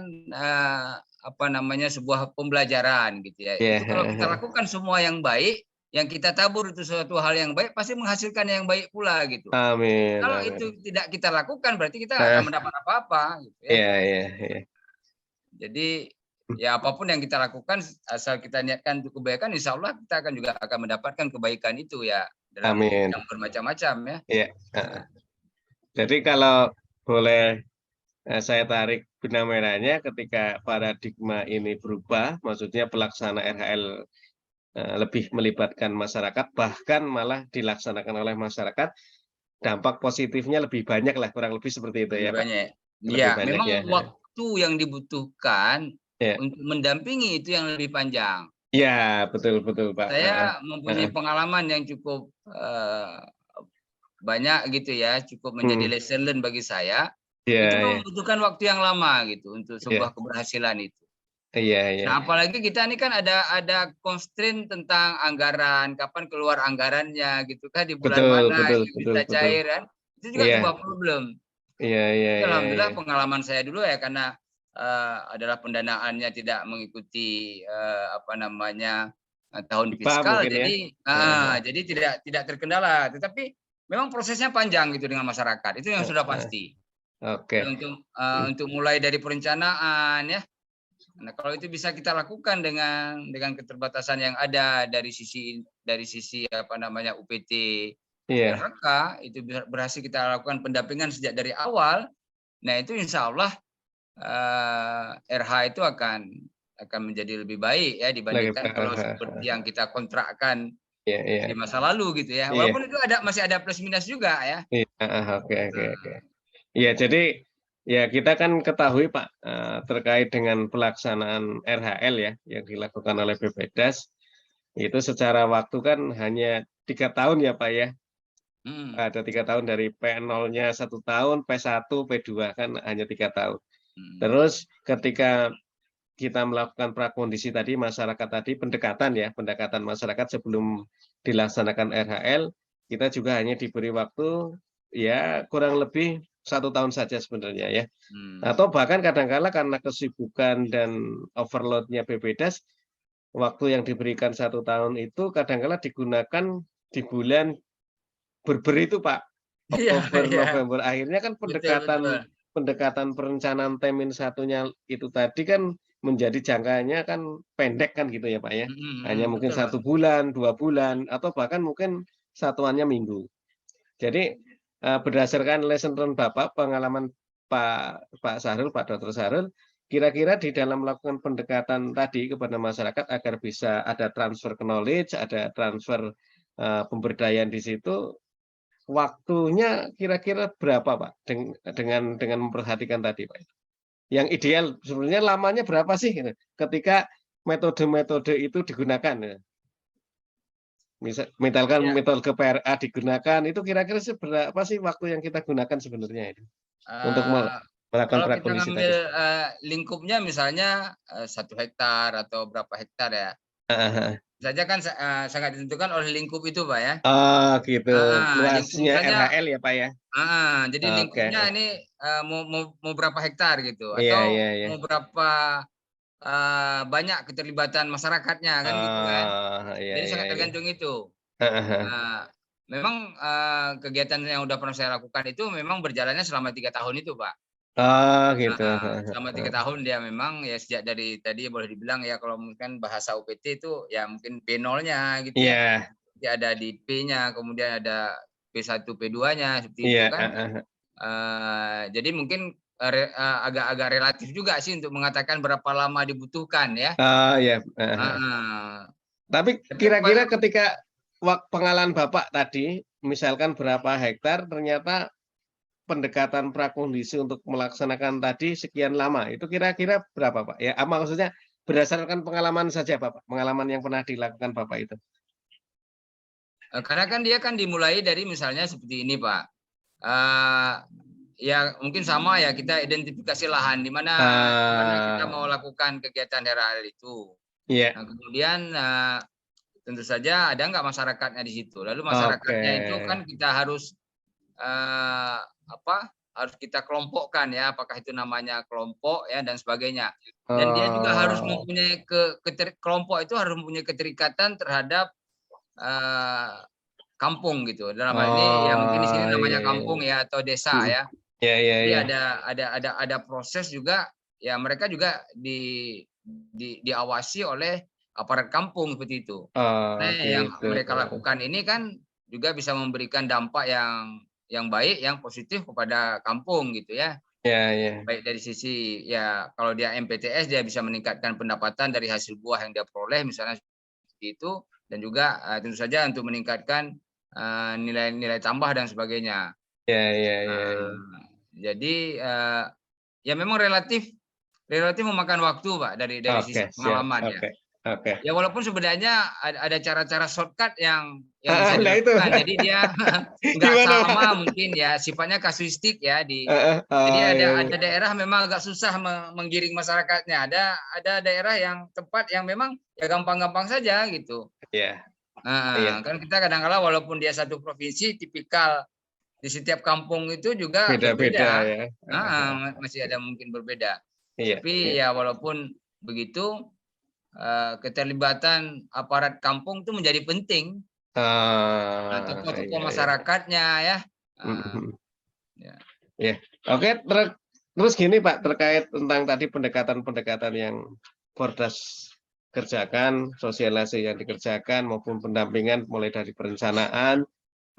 sebuah pembelajaran gitu ya. Iya. Itu kalau kita lakukan semua yang baik, yang kita tabur itu suatu hal yang baik, pasti menghasilkan yang baik pula gitu. Amin, Kalau amin. itu tidak kita lakukan, berarti kita nggak akan mendapat apa-apa gitu ya. Iya, iya, iya. Jadi ya apapun yang kita lakukan, asal kita niatkan untuk kebaikan, insya Allah kita juga akan mendapatkan kebaikan itu ya, dalam Amin. bidang bermacam-macam ya. Iya. Jadi kalau boleh saya tarik benang merahnya ketika paradigma ini berubah, maksudnya pelaksana RHL lebih melibatkan masyarakat, bahkan malah dilaksanakan oleh masyarakat, dampak positifnya lebih banyak lah, kurang lebih seperti itu Lebih ya Pak. banyak. Lebih Ya, banyak memang ya. waktu yang dibutuhkan Ya, untuk mendampingi itu yang lebih panjang. ya betul betul Pak. Saya mempunyai pengalaman yang cukup banyak gitu ya, cukup menjadi lesson learn bagi saya. Iya, Itu iya. membutuhkan waktu yang lama gitu untuk Iya. sebuah keberhasilan itu. Iya, iya. Nah, apalagi kita ini kan ada constraint tentang anggaran, kapan keluar anggarannya gitu kan, di bulan Betul, mana betul, itu betul, bisa betul. cair kan. Itu juga Iya. sebuah problem. Iya, iya, Tapi iya, iya. alhamdulillah pengalaman saya dulu ya, karena adalah pendanaannya tidak mengikuti apa namanya tahun IPA fiskal, mungkin ya. Heeh, jadi tidak terkendala. Tetapi memang prosesnya panjang gitu dengan masyarakat. Itu yang sudah heeh. pasti. Oke. Untuk mulai dari perencanaan ya. Nah, kalau itu bisa kita lakukan dengan keterbatasan yang ada dari sisi apa namanya UPT Iya. LHK, itu berhasil kita lakukan pendampingan sejak dari awal. Nah, itu insya Allah RH itu akan menjadi lebih baik ya Lagi. dibandingkan kalau seperti yang kita kontrakkan Iya, iya. di masa lalu gitu ya. Iya. Walaupun itu masih ada plus minus juga ya. Iya, oke, oke, oke. Nah, Iya, jadi ya kita kan ketahui Pak, terkait dengan pelaksanaan RHL ya yang dilakukan oleh BPDAS itu secara waktu kan hanya 3 tahun ya Pak ya. hmm, Ada 3 tahun dari P0-nya 1 tahun, P1, P2 kan hanya 3 tahun. hmm, Terus ketika kita melakukan prakondisi tadi, masyarakat tadi pendekatan ya, pendekatan masyarakat sebelum dilaksanakan RHL, kita juga hanya diberi waktu ya kurang lebih 1 tahun saja sebenarnya ya. hmm. Atau bahkan kadang-kala karena kesibukan dan overload-nya BPDAS, waktu yang diberikan 1 tahun itu kadang-kala digunakan di bulan Berber itu Pak, Iya, Oktober, iya, November, akhirnya kan betul, betul. pendekatan perencanaan T-1-nya itu tadi kan menjadi jangkanya kan pendek kan gitu ya Pak ya. Hanya mungkin Betul, Pak. 1 bulan, 2 bulan, atau bahkan mungkin satuannya minggu. Jadi, berdasarkan lesson learned Bapak, pengalaman Pak Sahrul, Pak Dr. Sahrul, kira-kira di dalam melakukan pendekatan tadi kepada masyarakat agar bisa ada transfer knowledge, ada transfer, pemberdayaan di situ, waktunya kira-kira berapa, Pak? Dengan memperhatikan tadi, Pak? Yang ideal sebenarnya lamanya berapa sih gitu, ketika metode-metode itu digunakan ya? Misalkan Ya, metode PRA digunakan, itu kira-kira seberapa sih waktu yang kita gunakan sebenarnya itu, untuk eh, melakukan kalau kita prakondisi ngambil tadi? lingkupnya misalnya 1 hektar atau berapa hektar ya, Heeh, heeh. saja kan sangat ditentukan oleh lingkup itu, Pak ya. Oh gitu, Lingkup luasnya misalnya, RHL ya, Pak, ya? jadi Oke, lingkupnya ini mau berapa hektar gitu, iya, atau iya, iya. mau berapa banyak keterlibatan masyarakatnya kan gitu kan. Oh, iya, Jadi iya, sangat iya. tergantung itu. Heeh, heeh. Memang kegiatan yang udah pernah saya lakukan itu memang berjalannya selama 3 tahun itu, Pak. Oh gitu, heeh, Selama heeh. 3 tahun dia memang ya sejak dari tadi boleh dibilang ya kalau mungkin bahasa UPT itu ya mungkin P0-nya gitu ya. Iya, Nanti ada di P-nya, kemudian ada P1, P2-nya seperti itu iya, kan. heeh, heeh. Jadi mungkin agak-agak relatif juga sih untuk mengatakan berapa lama dibutuhkan ya. Oh iya, heeh, heeh. Heeh. Tapi Tapi kira-kira ketika pengalaman Bapak tadi, misalkan berapa hektar, ternyata pendekatan prakondisi untuk melaksanakan tadi sekian lama, itu kira-kira berapa, Pak? Ya, maksudnya berdasarkan pengalaman saja, Bapak, pengalaman yang pernah dilakukan Bapak itu? karena kan dia kan dimulai dari misalnya seperti ini, Pak. Eee, ya mungkin sama ya kita identifikasi lahan di mana kita Ah, mau lakukan kegiatan RHL itu. iya, Nah kemudian, tentu saja ada nggak masyarakatnya di situ. Lalu oke. masyarakatnya itu kan kita harus, harus kita kelompokkan ya, apakah itu namanya kelompok ya dan sebagainya. Dan dia juga harus Oh, mempunyai kelompok itu harus mempunyai keterikatan terhadap, eee, kampung gitu. Dalam hal ini ya mungkin di sini oh, iya, namanya iya, iya. kampung ya atau desa Mhm. ya. Iya, iya, Jadi iya. ada proses juga, ya mereka juga diawasi oleh aparat kampung seperti itu. Oh, Nah, yang gitu. mereka lakukan ini kan juga bisa memberikan dampak yang baik, yang positif kepada kampung gitu ya. Iya, iya. Baik dari sisi ya kalau dia MPTS dia bisa meningkatkan pendapatan dari hasil buah yang dia peroleh misalnya seperti itu, dan juga tentu saja untuk meningkatkan nilai-nilai tambah dan sebagainya. Iya, iya, iya, iya. Nah, jadi ya memang relatif relatif memakan waktu, Pak, dari Oke, sisi siap, pengalaman ya. oke. Oke. Ya walaupun sebenarnya ada cara-cara shortcut yang bisa Nah itu. dilakukan. Jadi dia nggak Gimana, Pak? sama mungkin ya, sifatnya kasuistik ya jadi Oh, iya, ada iya. daerah memang agak susah menggiring masyarakatnya. Ada daerah yang tempat yang memang ya gampang-gampang saja gitu. Iya, iya. Kan kita kadang-kala walaupun dia satu provinsi, tipikal di setiap kampung itu juga Beda-beda berbeda. ya. Masih ada mungkin berbeda. Iya, Tapi iya. ya walaupun begitu, keterlibatan aparat kampung itu menjadi penting. Tokoh-tokoh Iya, iya. masyarakatnya ya. Mhm. Ya. Iya. Oke, terus gini Pak, terkait tentang tadi pendekatan-pendekatan yang Fordas kerjakan, sosialisasi yang dikerjakan maupun pendampingan mulai dari perencanaan,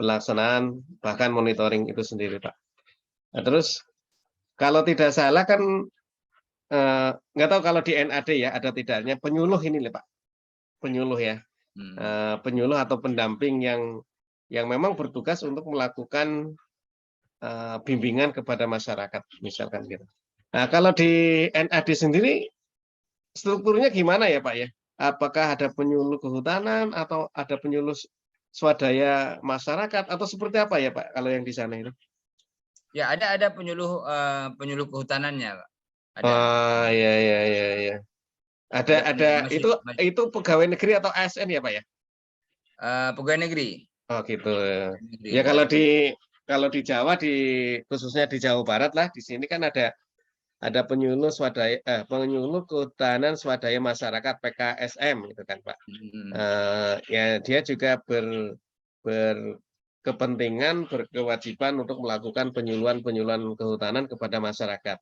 pelaksanaan, bahkan monitoring itu sendiri Pak. Nah, terus kalau tidak salah kan nggak tahu kalau di NAD ya ada tidaknya penyuluh ini nih Pak, penyuluh ya, penyuluh atau pendamping yang memang bertugas untuk melakukan bimbingan kepada masyarakat misalkan gitu. Nah, kalau di NAD sendiri strukturnya gimana ya Pak ya? Apakah ada penyuluh kehutanan atau ada penyuluh swadaya masyarakat atau seperti apa ya Pak kalau yang di sana itu? Ya ada penyuluh kehutanannya, Pak. Ada. Ya, ya, ya, ya. Ada Ada masih itu pegawai negeri atau ASN ya Pak ya? pegawai negeri. Oh gitu. Pegawai negeri Ya ya. kalau di Jawa khususnya di Jawa Barat lah di sini kan ada penyuluh kehutanan swadaya masyarakat PKSM gitu kan Pak. Ya dia juga berkepentingan berkewajiban untuk melakukan penyuluhan kehutanan kepada masyarakat.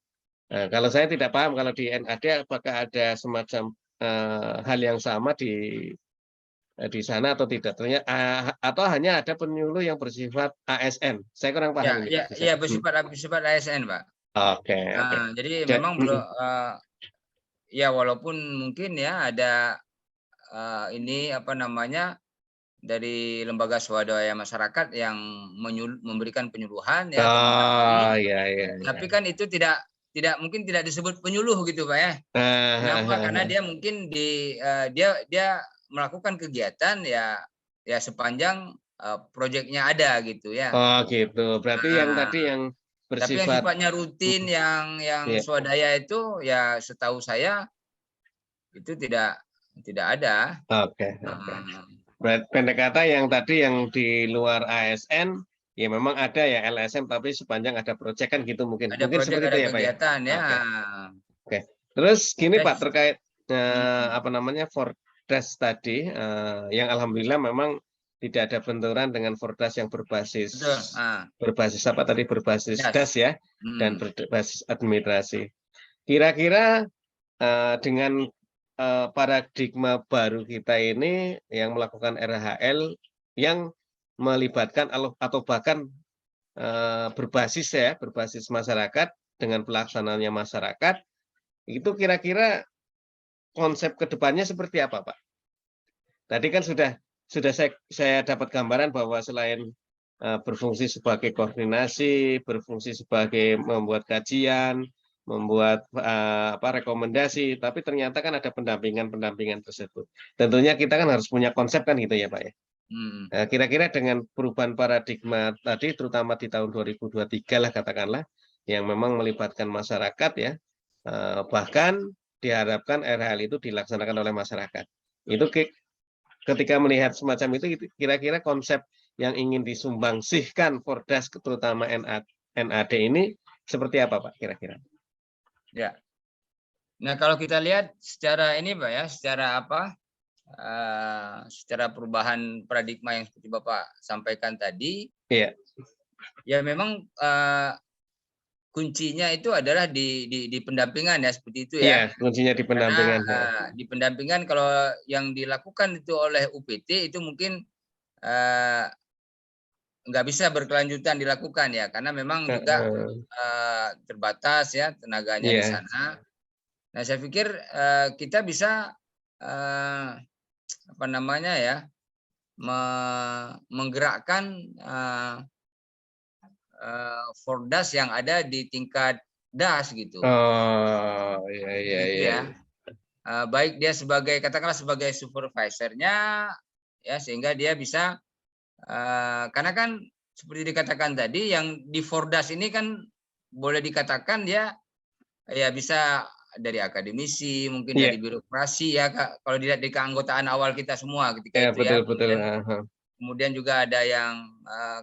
Nah, kalau saya tidak paham kalau di NAD apakah ada semacam hal yang sama di sana atau tidak? Atau hanya ada penyuluh yang bersifat ASN? Saya kurang paham ini Pak. Ya bersifat ASN, Pak. Oke, oke. Jadi memang ya walaupun mungkin ya ada ini apa namanya dari lembaga swadaya masyarakat yang memberikan penyuluhan ya kepada Oh, kami, iya, iya, tapi iya. kan itu mungkin tidak disebut penyuluh gitu Pak ya. Kenapa? Karena dia mungkin dia melakukan kegiatan ya sepanjang proyeknya ada gitu ya. Oh gitu. Berarti yang Nah, tadi yang tapi yang bersifat sifatnya rutin yang ya. swadaya itu ya setahu saya itu tidak ada. Oke, oke. Pendek kata yang tadi yang di luar ASN ya memang ada ya LSM tapi sepanjang ada proyek kan gitu mungkin. Ada Mungkin proyek, seperti itu ada ya Pak ya. kegiatan ya. Oke, oke. Terus gini Pak Yes. terkait apa namanya Fordas tadi yang alhamdulillah memang tidak ada benturan dengan Fordas yang berbasis Betul. berbasis apa tadi berbasis Das. das ya dan berbasis administrasi. Kira-kira dengan paradigma baru kita ini yang melakukan RHL yang melibatkan atau bahkan berbasis masyarakat dengan pelaksanaannya masyarakat, itu kira-kira konsep kedepannya seperti apa, Pak? Tadi kan sudah saya dapat gambaran bahwa selain berfungsi sebagai koordinasi, berfungsi sebagai membuat kajian, membuat rekomendasi, tapi ternyata kan ada pendampingan tersebut. Tentunya kita kan harus punya konsep kan gitu ya Pak ya. Nah, kira-kira dengan perubahan paradigma tadi, terutama di tahun 2023 lah katakanlah, yang memang melibatkan masyarakat ya, bahkan diharapkan RHL itu dilaksanakan oleh masyarakat. Itu ketika melihat semacam itu, kira-kira konsep yang ingin disumbangsihkan Fordas terutama NAD ini seperti apa Pak kira-kira? Ya. Nah kalau kita lihat secara ini Pak ya, secara apa? Secara perubahan paradigma yang seperti Bapak sampaikan tadi, Iya. ya memang kuncinya itu adalah di pendampingan ya seperti itu ya. Iya, kuncinya di pendampingan. Karena di pendampingan kalau yang dilakukan itu oleh UPT itu mungkin nggak bisa berkelanjutan dilakukan ya, karena memang juga terbatas ya tenaganya di sana. Nah saya pikir kita bisa apa namanya ya menggerakkan Fordas yang ada di tingkat das gitu. Oh, iya, iya, Itu iya. ya. baik dia sebagai katakanlah sebagai supervisornya ya, sehingga dia bisa karena kan seperti dikatakan tadi yang di Fordas ini kan boleh dikatakan dia ya bisa dari akademisi, mungkin Iya, dari birokrasi ya Kak, kalau dilihat dari keanggotaan awal kita semua ketika ya itu ya. betul-betul. Kemudian juga ada yang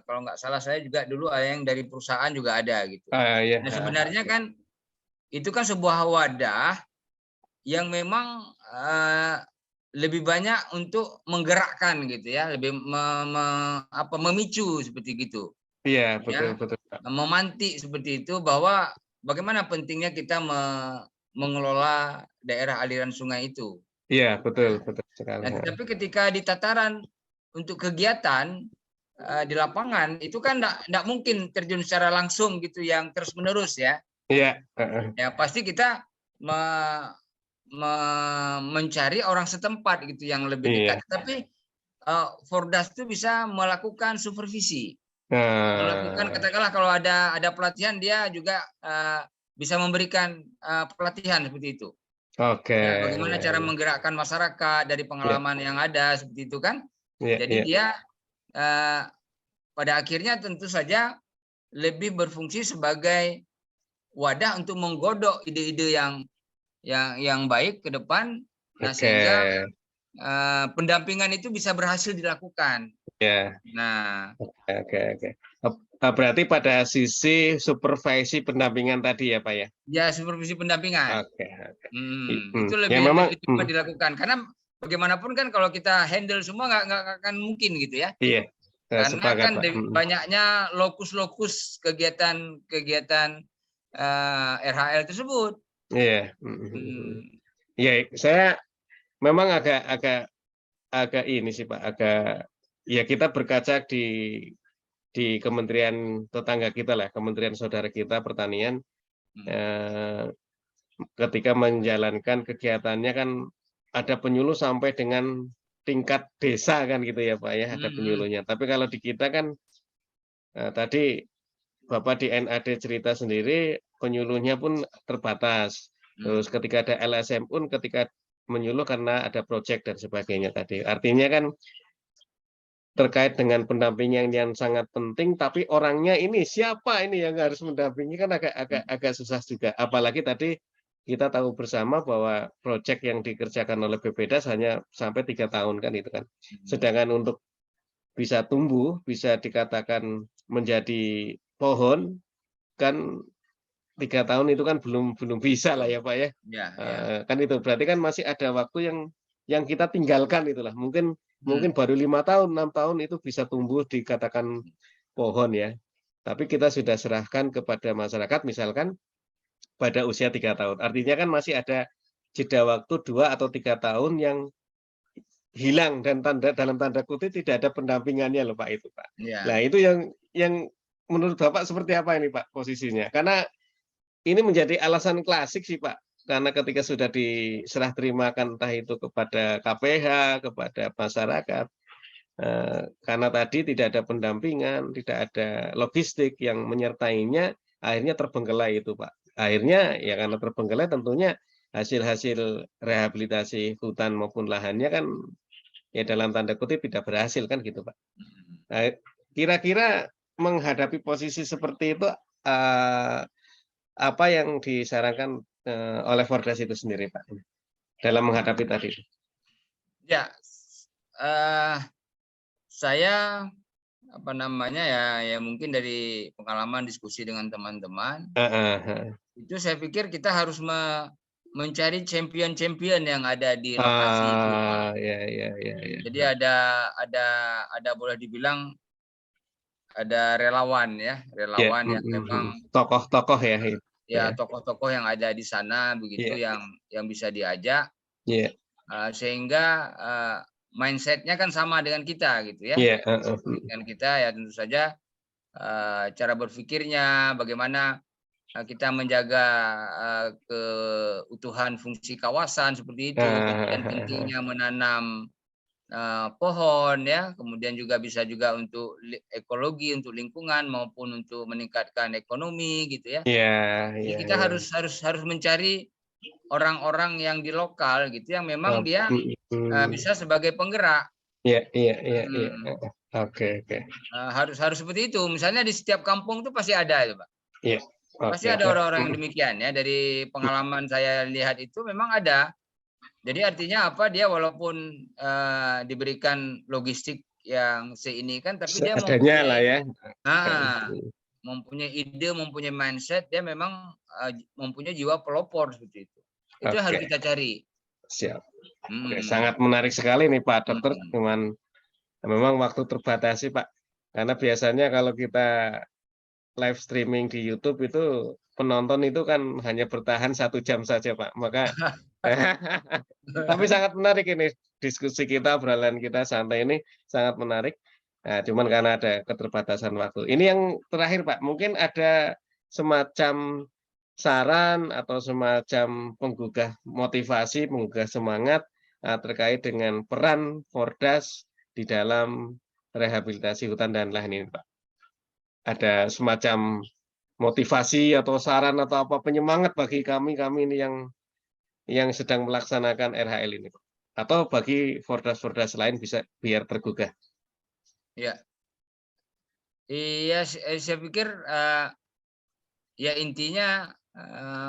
kalau nggak salah saya juga dulu ada yang dari perusahaan juga ada gitu. Ya. Nah sebenarnya kan itu kan sebuah wadah yang memang lebih banyak untuk menggerakkan gitu ya, lebih memicu seperti gitu Iya, ya, betul-betul, Pak. memantik seperti itu bahwa bagaimana pentingnya kita mengelola daerah aliran sungai itu. Iya, betul sekali. Nah, tetapi ketika di tataran untuk kegiatan di lapangan itu kan enggak mungkin terjun secara langsung gitu yang terus-menerus ya. Iya, Ya pasti kita mencari orang setempat gitu yang lebih iya. dekat. Tapi Fordas itu bisa melakukan supervisi, melakukan Nah, katakanlah kalau ada pelatihan dia juga bisa memberikan pelatihan seperti itu. oke, Ya, bagaimana ya, cara ya, menggerakkan masyarakat dari ya, pengalaman yang ada seperti itu kan. ya, Jadi ya, dia pada akhirnya tentu saja lebih berfungsi sebagai wadah untuk menggodok ide-ide yang baik ke depan. Nah, oke, sehingga pendampingan itu bisa berhasil dilakukan. ya, Nah, oke. Berarti pada sisi supervisi pendampingan tadi ya, Pak ya? ya supervisi pendampingan. Oke. Itu Ya lebih memang, lebih cepat dilakukan karena bagaimanapun kan kalau kita handle semua nggak akan mungkin gitu ya. iya, Karena sepakat, kan Pak. banyaknya lokus-lokus kegiatan RHL tersebut. Iya. Hmm. Ya, saya memang agak ini sih Pak, ya kita berkaca di kementerian tetangga kita lah, kementerian saudara kita pertanian, eh, ketika menjalankan kegiatannya kan ada penyuluh sampai dengan tingkat desa kan gitu ya Pak ya, ada penyuluhnya. Tapi kalau di kita kan tadi Bapak di NAD cerita sendiri penyuluhnya pun terbatas. Terus ketika ada LSM pun ketika menyuluh karena ada proyek dan sebagainya tadi. Artinya kan terkait dengan pendampingan yang sangat penting, tapi orangnya ini siapa ini yang harus mendampingi kan agak susah juga. Apalagi tadi kita tahu bersama bahwa proyek yang dikerjakan oleh BPDAS hanya sampai 3 tahun kan itu kan. Sedangkan untuk bisa tumbuh, bisa dikatakan menjadi pohon kan 3 tahun itu kan belum belum bisa lah ya Pak ya. Ya, ya. Kan itu berarti kan masih ada waktu yang kita tinggalkan itulah. Mungkin baru 5 tahun, 6 tahun itu bisa tumbuh dikatakan pohon ya. Tapi kita sudah serahkan kepada masyarakat misalkan pada usia 3 tahun. Artinya kan masih ada jeda waktu 2 atau 3 tahun yang hilang dan dalam tanda kutip tidak ada pendampingannya loh Pak itu Pak. Nah Ya. itu yang menurut Bapak seperti apa ini Pak posisinya? Karena ini menjadi alasan klasik sih Pak, karena ketika sudah diserah terimakan entah itu kepada KPH, kepada masyarakat, karena tadi tidak ada pendampingan, tidak ada logistik yang menyertainya, akhirnya terbengkelai itu Pak. Akhirnya ya karena terbengkelai tentunya hasil-hasil rehabilitasi hutan maupun lahannya kan ya dalam tanda kutip tidak berhasil kan gitu Pak. Nah, kira-kira menghadapi posisi seperti itu, apa yang disarankan, oleh Fordas itu sendiri, Pak, dalam menghadapi tadi? Ya, saya apa namanya ya mungkin dari pengalaman diskusi dengan teman-teman Heeh heeh. itu saya pikir kita harus mencari champion-champion yang ada di lokasi itu, Pak. Ya. Jadi ada boleh dibilang ada relawan ya, Ya, relawan yang memang tokoh-tokoh ya, ya ya. tokoh-tokoh yang ada di sana begitu Iya yang bisa diajak iya sehingga mindset-nya kan sama dengan kita gitu ya. iya, heeh, Dengan kita ya tentu saja cara berpikirnya bagaimana kita menjaga keutuhan fungsi kawasan seperti itu, kemudian heeh. pentingnya menanam pohon ya, kemudian juga bisa juga untuk ekologi, untuk lingkungan maupun untuk meningkatkan ekonomi gitu ya. Iya Jadi iya kita iya. harus mencari orang-orang yang di lokal gitu yang memang dia bisa sebagai penggerak. Iya. Oke. Harus seperti itu. Misalnya di setiap kampung itu pasti ada itu, Pak. Iya. Pasti ada orang-orang yang demikian ya. Dari pengalaman saya lihat itu memang ada. Jadi artinya apa? Dia walaupun diberikan logistik yang seini kan, tapi dia seadanya lah ya. mempunyai ide, mempunyai mindset, dia memang mempunyai jiwa pelopor seperti itu. Itu harus kita cari. Siap. Oke, sangat menarik sekali nih Pak Dokter. Cuman memang waktu terbatasi Pak. Karena biasanya kalau kita live streaming di YouTube itu penonton itu kan hanya bertahan 1 jam saja Pak. Maka tapi sangat menarik ini diskusi kita, obrolan kita santai ini sangat menarik. Nah, cuman karena ada keterbatasan waktu. Ini yang terakhir Pak, mungkin ada semacam saran atau semacam penggugah motivasi, penggugah semangat terkait dengan peran Fordas di dalam rehabilitasi hutan dan lahan ini Pak. Ada semacam motivasi atau saran atau apa penyemangat bagi kami ini yang sedang melaksanakan RHL ini Pak. Atau bagi Fordas-Fordas lain bisa biar tergugah. Ya. Iya, saya pikir ya intinya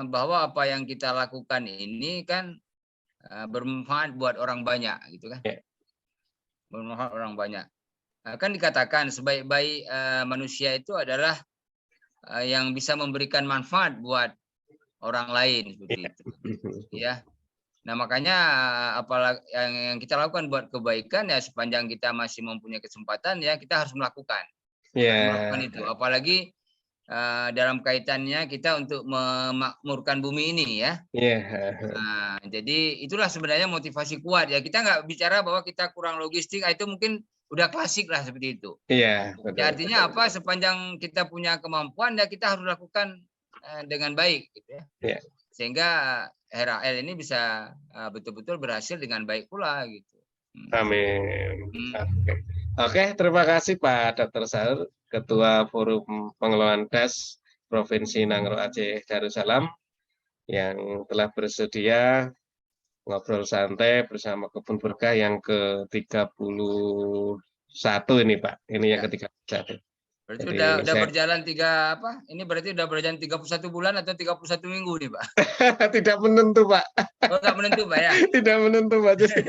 bahwa apa yang kita lakukan ini kan bermanfaat buat orang banyak gitu kan. Ya. Bermanfaat orang banyak. Kan dikatakan sebaik-baik manusia itu adalah yang bisa memberikan manfaat buat orang lain seperti itu. Ya. Nah, makanya apalagi yang kita lakukan buat kebaikan ya sepanjang kita masih mempunyai kesempatan ya kita harus melakukan. Melakukan itu. Apalagi dalam kaitannya kita untuk memakmurkan bumi ini ya. Nah, jadi itulah sebenarnya motivasi kuat ya. Kita nggak bicara bahwa kita kurang logistik, itu mungkin udah klasik lah seperti itu. Iya. Ya, artinya apa? Sepanjang kita punya kemampuan ya kita harus lakukan dengan baik gitu ya. Iya. Sehingga RHL ini bisa betul-betul berhasil dengan baik pula gitu. Amin. Oke, terima kasih Pak Dr. Saur, Ketua Forum Pengelolaan Das Provinsi Nangro Aceh Darussalam yang telah bersedia ngobrol santai bersama Kebun Berkah yang ke-31 ini Pak. Ini yang ke-31. Berarti udah berjalan ini berarti udah berjalan 31 bulan atau 31 minggu nih Pak? Tidak menentu Pak. Oh, nggak menentu Pak ya? Tidak menentu Pak. Jadi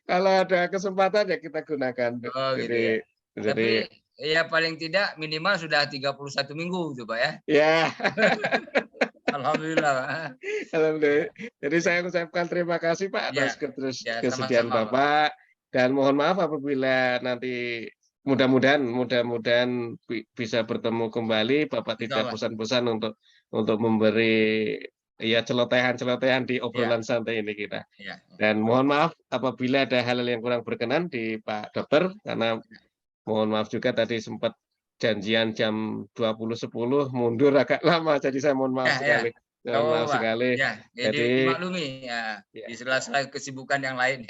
kalau ada kesempatan ya kita gunakan. Oh, gitu ya. Tapi ya paling tidak minimal sudah 31 minggu gitu Pak ya? Ya. Alhamdulillah Pak. Alhamdulillah. Jadi saya ucapkan terima kasih Pak atas kesediaan Bapak. Dan mohon maaf apabila nanti mudah-mudahan bisa bertemu kembali, Bapak tidak bosan-bosan untuk memberi ya celotehan-celotehan di obrolan santai ini kita. Dan mohon maaf apabila ada hal-hal yang kurang berkenan di Pak Dokter, karena mohon maaf juga tadi sempat janjian jam 20.10 mundur agak lama, jadi saya mohon maaf sekali. Mohon maaf sekali. Ya, jadi dimaklumi ya, di sela-sela kesibukan yang lain.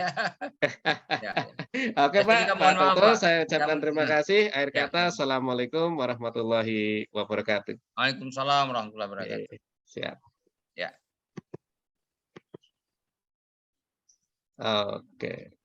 Oke Pak Toto, saya ucapkan terima kasih. Akhir kata, Assalamualaikum warahmatullahi wabarakatuh. Waalaikumsalam warahmatullahi wabarakatuh. Siap. Ya. Oke.